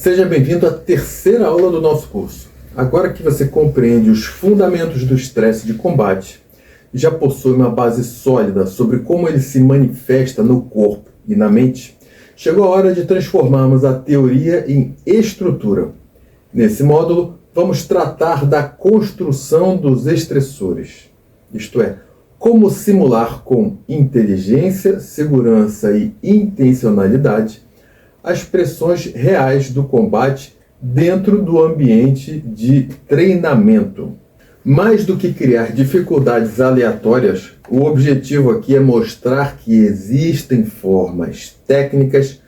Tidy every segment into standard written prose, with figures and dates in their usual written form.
Seja bem-vindo à terceira aula do nosso curso. Agora que você compreende os fundamentos do estresse de combate e já possui uma base sólida sobre como ele se manifesta no corpo e na mente, chegou a hora de transformarmos a teoria em estrutura. Nesse módulo, vamos tratar da construção dos estressores, isto é, como simular com inteligência, segurança e intencionalidade as pressões reais do combate dentro do ambiente de treinamento. Mais do que criar dificuldades aleatórias, o objetivo aqui é mostrar que existem formas técnicas,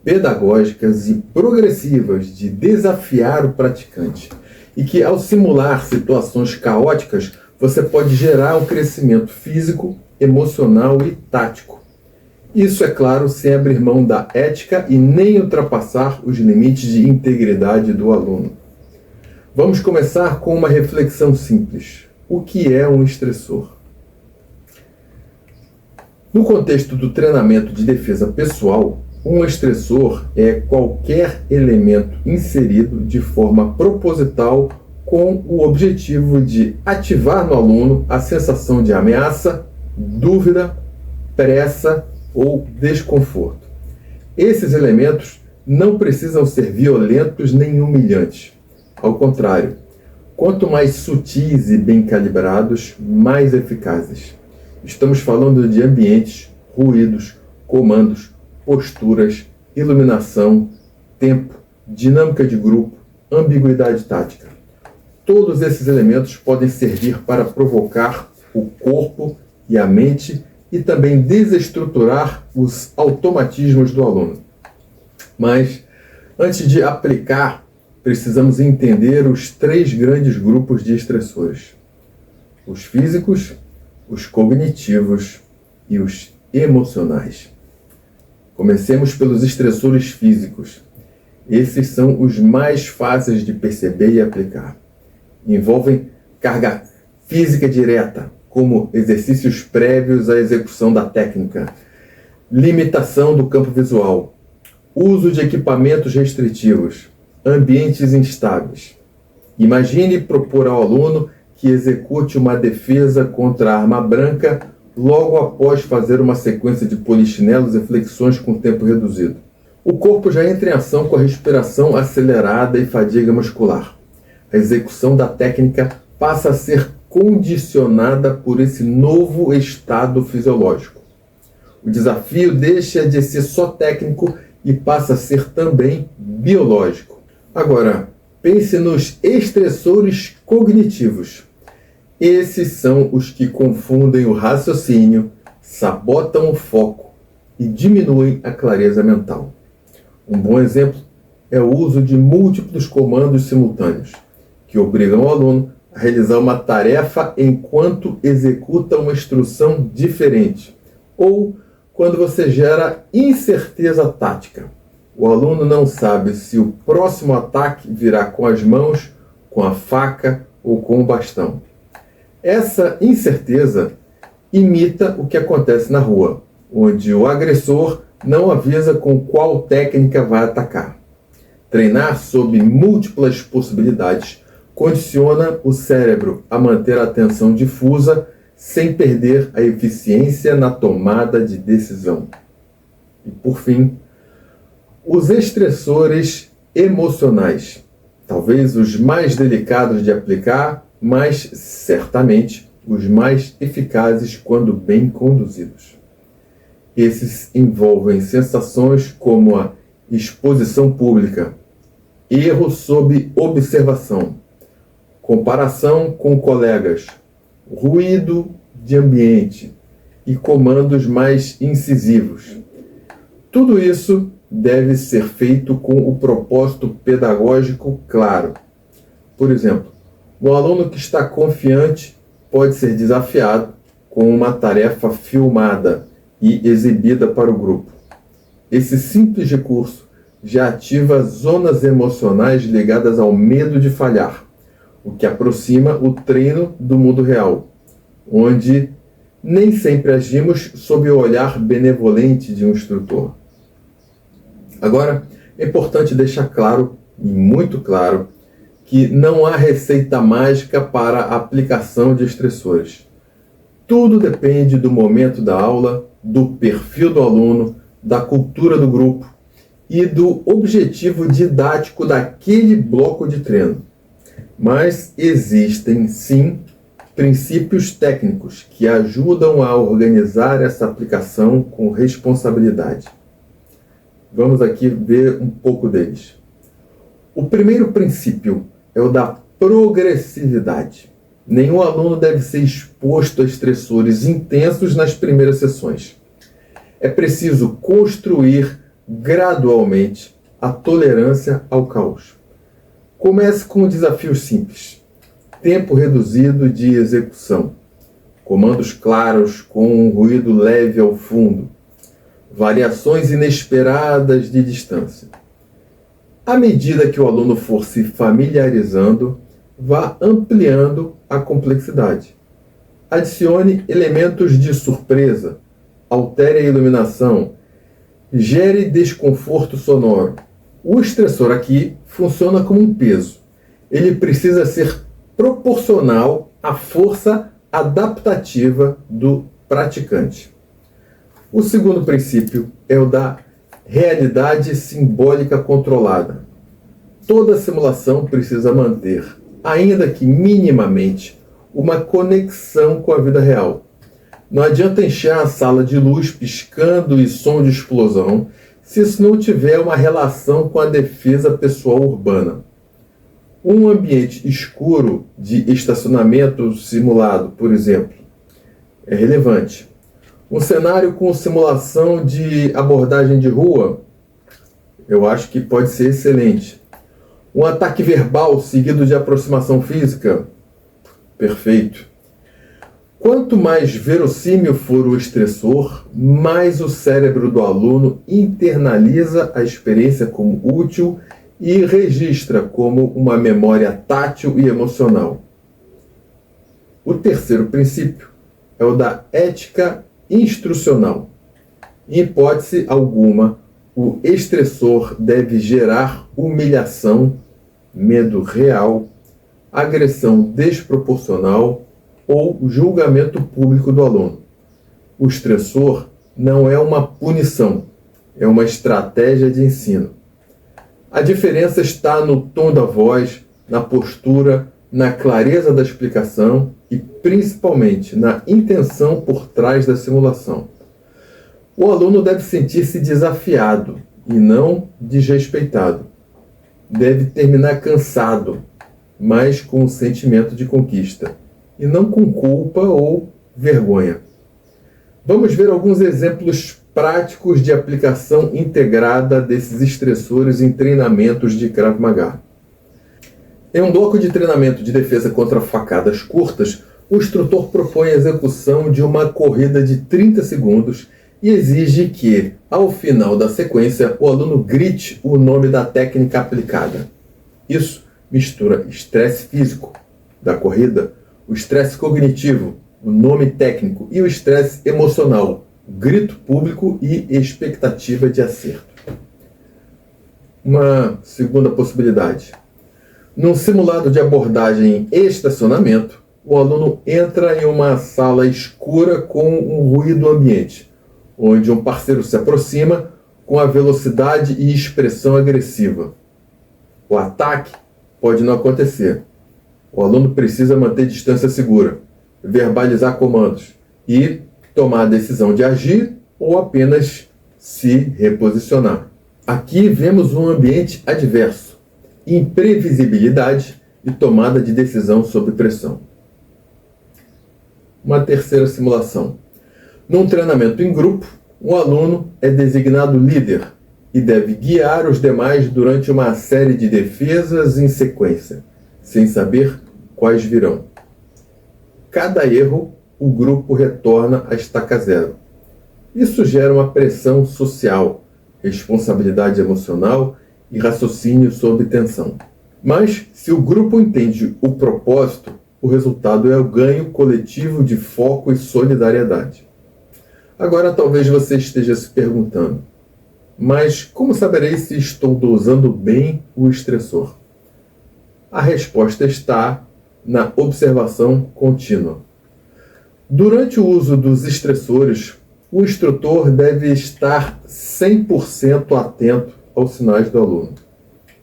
pedagógicas e progressivas de desafiar o praticante e que, ao simular situações caóticas, você pode gerar um crescimento físico, emocional e tático. Isso, é claro, sem abrir mão da ética e nem ultrapassar os limites de integridade do aluno. Vamos começar com uma reflexão simples. O que é um estressor? No contexto do treinamento de defesa pessoal, um estressor é qualquer elemento inserido de forma proposital com o objetivo de ativar no aluno a sensação de ameaça, dúvida, pressa ou desconforto. Esses elementos não precisam ser violentos nem humilhantes. Ao contrário, quanto mais sutis e bem calibrados, mais eficazes. Estamos falando de ambientes, ruídos, comandos, posturas, iluminação, tempo, dinâmica de grupo, ambiguidade tática. Todos esses elementos podem servir para provocar o corpo e a mente e também desestruturar os automatismos do aluno. Mas, antes de aplicar, precisamos entender os três grandes grupos de estressores: os físicos, os cognitivos e os emocionais. Comecemos pelos estressores físicos. Esses são os mais fáceis de perceber e aplicar. Envolvem carga física direta, como exercícios prévios à execução da técnica, limitação do campo visual, uso de equipamentos restritivos, ambientes instáveis. Imagine propor ao aluno que execute uma defesa contra a arma branca logo após fazer uma sequência de polichinelos e flexões com tempo reduzido. O corpo já entra em ação com a respiração acelerada e fadiga muscular. A execução da técnica passa a ser condicionada por esse novo estado fisiológico. O desafio deixa de ser só técnico e passa a ser também biológico. Agora, pense nos estressores cognitivos. Esses são os que confundem o raciocínio, sabotam o foco e diminuem a clareza mental. Um bom exemplo é o uso de múltiplos comandos simultâneos, que obrigam o aluno a realizar uma tarefa enquanto executa uma instrução diferente, ou quando você gera incerteza tática. O aluno não sabe se o próximo ataque virá com as mãos, com a faca ou com o bastão. Essa incerteza imita o que acontece na rua, onde o agressor não avisa com qual técnica vai atacar. Treinar sob múltiplas possibilidades condiciona o cérebro a manter a atenção difusa sem perder a eficiência na tomada de decisão. E, por fim, os estressores emocionais, talvez os mais delicados de aplicar, mas certamente os mais eficazes quando bem conduzidos. Esses envolvem sensações como a exposição pública, erro sob observação, comparação com colegas, ruído de ambiente e comandos mais incisivos. Tudo isso deve ser feito com o propósito pedagógico claro. Por exemplo, um aluno que está confiante pode ser desafiado com uma tarefa filmada e exibida para o grupo. Esse simples recurso já ativa zonas emocionais ligadas ao medo de falhar, o que aproxima o treino do mundo real, onde nem sempre agimos sob o olhar benevolente de um instrutor. Agora, é importante deixar claro e muito claro que não há receita mágica para a aplicação de estressores. Tudo depende do momento da aula, do perfil do aluno, da cultura do grupo e do objetivo didático daquele bloco de treino. Mas existem, sim, princípios técnicos que ajudam a organizar essa aplicação com responsabilidade. Vamos aqui ver um pouco deles. O primeiro princípio é o da progressividade. Nenhum aluno deve ser exposto a estressores intensos nas primeiras sessões. É preciso construir gradualmente a tolerância ao caos. Comece com desafios simples. Tempo reduzido de execução. Comandos claros com um ruído leve ao fundo. Variações inesperadas de distância. À medida que o aluno for se familiarizando, vá ampliando a complexidade. Adicione elementos de surpresa, altere a iluminação, gere desconforto sonoro. O estressor aqui funciona como um peso. Ele precisa ser proporcional à força adaptativa do praticante. O segundo princípio é o da realidade simbólica controlada. Toda simulação precisa manter, ainda que minimamente, uma conexão com a vida real. Não adianta encher a sala de luz piscando e som de explosão se isso não tiver uma relação com a defesa pessoal urbana. Um ambiente escuro de estacionamento simulado, por exemplo, é relevante. Um cenário com simulação de abordagem de rua, eu acho que pode ser excelente. Um ataque verbal seguido de aproximação física, perfeito. Quanto mais verossímil for o estressor, mais o cérebro do aluno internaliza a experiência como útil e registra como uma memória tátil e emocional. O terceiro princípio é o da ética instrucional. Em hipótese alguma, o estressor deve gerar humilhação, medo real, agressão desproporcional ou julgamento público do aluno. O estressor não é uma punição, é uma estratégia de ensino. A diferença está no tom da voz, na postura, na clareza da explicação e principalmente na intenção por trás da simulação. O aluno deve sentir-se desafiado e não desrespeitado. Deve terminar cansado, mas com um sentimento de conquista, e não com culpa ou vergonha. Vamos ver alguns exemplos práticos de aplicação integrada desses estressores em treinamentos de Krav Maga. Em um bloco de treinamento de defesa contra facadas curtas, o instrutor propõe a execução de uma corrida de 30 segundos e exige que, ao final da sequência, o aluno grite o nome da técnica aplicada. Isso mistura estresse físico da corrida, o estresse cognitivo, o nome técnico, e o estresse emocional, grito público e expectativa de acerto. Uma segunda possibilidade. Num simulado de abordagem em estacionamento, o aluno entra em uma sala escura com um ruído ambiente, onde um parceiro se aproxima com a velocidade e expressão agressiva. O ataque pode não acontecer. O aluno precisa manter distância segura, verbalizar comandos e tomar a decisão de agir ou apenas se reposicionar. Aqui vemos um ambiente adverso, imprevisibilidade e tomada de decisão sob pressão. Uma terceira simulação. Num treinamento em grupo, um aluno é designado líder e deve guiar os demais durante uma série de defesas em sequência, sem saber quais virão. Cada erro, o grupo retorna à estaca zero. Isso gera uma pressão social, responsabilidade emocional e raciocínio sob tensão. Mas, se o grupo entende o propósito, o resultado é o ganho coletivo de foco e solidariedade. Agora, talvez você esteja se perguntando: Mas como saberei se estou dosando bem o estressor? A resposta está na observação contínua. Durante o uso dos estressores, o instrutor deve estar 100% atento aos sinais do aluno.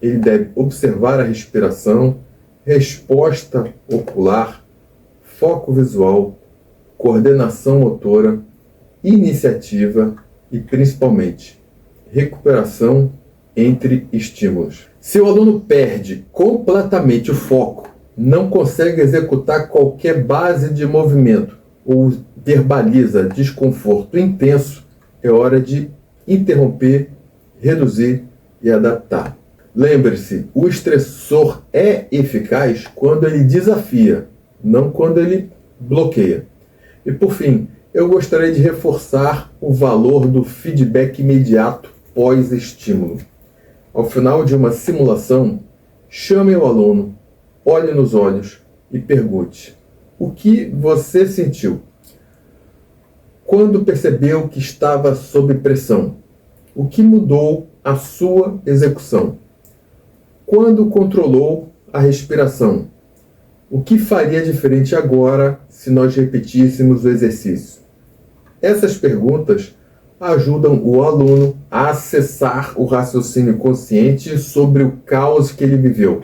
Ele deve observar a respiração, resposta ocular, foco visual, coordenação motora, iniciativa e, principalmente, recuperação entre estímulos. Se o aluno perde completamente o foco, não consegue executar qualquer base de movimento ou verbaliza desconforto intenso, é hora de interromper, reduzir e adaptar. Lembre-se, o estressor é eficaz quando ele desafia, não quando ele bloqueia. E por fim, eu gostaria de reforçar o valor do feedback imediato pós-estímulo. Ao final de uma simulação, chame o aluno, olhe nos olhos e pergunte: o que você sentiu? Quando percebeu que estava sob pressão? O que mudou a sua execução? Quando controlou a respiração? O que faria diferente agora se nós repetíssemos o exercício? Essas perguntas ajudam o aluno a acessar o raciocínio consciente sobre o caos que ele viveu.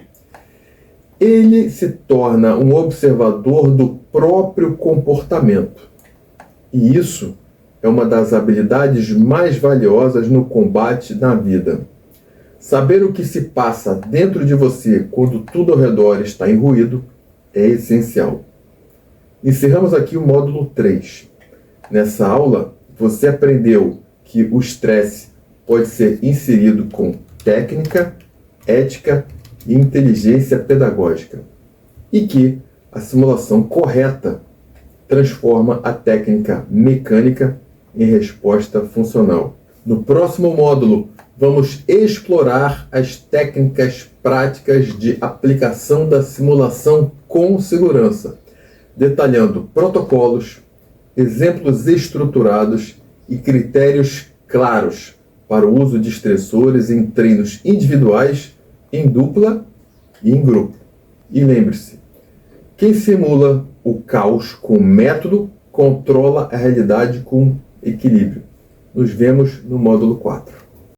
Ele se torna um observador do próprio comportamento. E isso é uma das habilidades mais valiosas no combate na vida. Saber o que se passa dentro de você quando tudo ao redor está em ruído é essencial. Encerramos aqui o módulo 3. Nessa aula, você aprendeu que o estresse pode ser inserido com técnica, ética e inteligência pedagógica, e que a simulação correta transforma a técnica mecânica em resposta funcional. No próximo módulo, vamos explorar as técnicas práticas de aplicação da simulação com segurança, detalhando protocolos, exemplos estruturados e critérios claros para o uso de estressores em treinos individuais, em dupla e em grupo. E lembre-se, quem simula o caos com método controla a realidade com equilíbrio. Nos vemos no módulo 4.